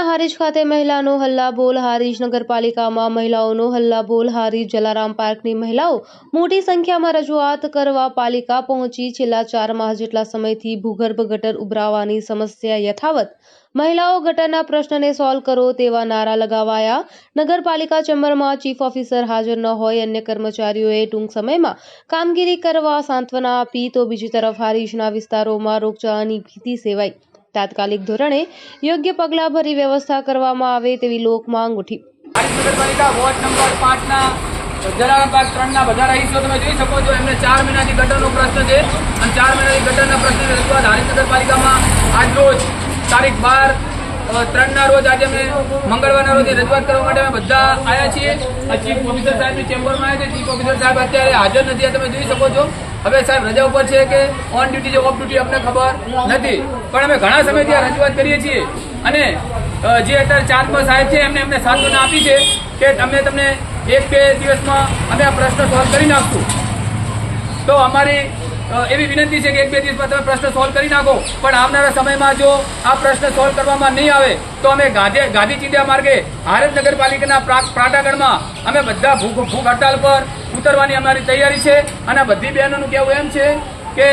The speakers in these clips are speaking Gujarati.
હારીજ ખાતે મહિલાનો હલ્લાબોલ। હારીજ નગરપાલિકામાં મહિલાઓનો હલ્લાબોલ। હારીજ જલારામ પાર્કની મહિલાઓ મોટી સંખ્યામાં રજૂઆત કરવા પાલિકા પહોંચી। છેલ્લા 4 માસ જેટલા સમયથી ભૂગર્ભ ગટર ઉભરાવાની સમસ્યા યથાવત। મહિલાઓ ગટરના પ્રશ્નને સોલ્વ કરો તેવા નારા લગાવાયા। નગરપાલિકા ચેમ્બરમાં ચીફ ઓફિસર હાજર ન હોય અન્ય કર્મચારીઓએ ટૂંક સમયમાં કામગીરી કરવા સાંત્વના આપી તો બીજી તરફ હારીજના વિસ્તારોમાં રોગચાળાની ભીતિ સેવાઈ। તાત્કાલિક ધોરણે યોગ્ય પગલાં ભરી વ્યવસ્થા કરવામાં આવે તેવી લોક માંગ ઉઠી। નગરપાલિકા વોર્ડ નંબર 5 ના જલારામ પાર્ક 3 ના બધા રહીશો તમે જોઈ શકો છો એમને 4 મહિનાથી ગટરનો પ્રશ્ન છે અને 4 મહિનાથી ગટરના પ્રશ્નની રજૂઆત હારીજ નગરપાલિકામાં આજ રોજ તારીખ 12/3 ના રોજ આજે અમે મંગળવારના રોજ રજૂઆત કરવા માટે અમે બધા આવ્યા છીએ। ચીફ ઓફિસર સાહેબની ચેમ્બરમાં આવ્યા છે। ચીફ ઓફિસર સાહેબ અત્યારે હાજર નથી તમે જોઈ શકો છો। હવે સાહેબ રજા ઉપર છે કે ઓન ડ્યુટી છે ઓફ ડ્યુટી અમને ખબર નથી પણ અમે ઘણા સમયથી આ રજૂઆત કરીએ છીએ અને જે અત્યારે ચાર્જમાં સાહેબ છે એમને સાંત્વના આપી છે કે અમે તમને 1-2 દિવસમાં અમે આ પ્રશ્ન સોલ્વ કરી નાખશું। તો અમારી એવી વિનંતી છે કે 1-2 દિવસમાં તમે પ્રશ્ન સોલ્વ કરી નાખો પણ આવનારા સમયમાં જો આ પ્રશ્ન સોલ્વ કરવામાં નહીં આવે તો અમે ગાંધી ચિંધ્યા માર્ગે હારીજ નગરપાલિકાના પ્રાટાગઢમાં અમે બધા ભૂખ હડતાલ પર ઉતરવાની અમારી તૈયારી છે। અને બધી બહેનોનું કહેવું એમ છે કે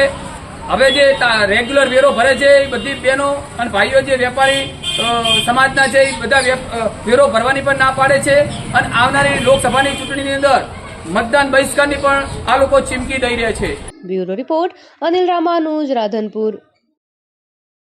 હવે જે રેગ્યુલર વેરો ભરે છે એ બધી બહેનો અને ભાઈઓ જે વેપારી સમાજના છે એ બધા વેરો ભરવાની પણ ના પાડે છે અને આવનારી લોકસભાની ચૂંટણીની અંદર મતદાન બહિષ્કારની પણ આ લોકો ચીમકી દઈ રહ્યા છે। Bureau report Anil Ramanuj, Radhanpur.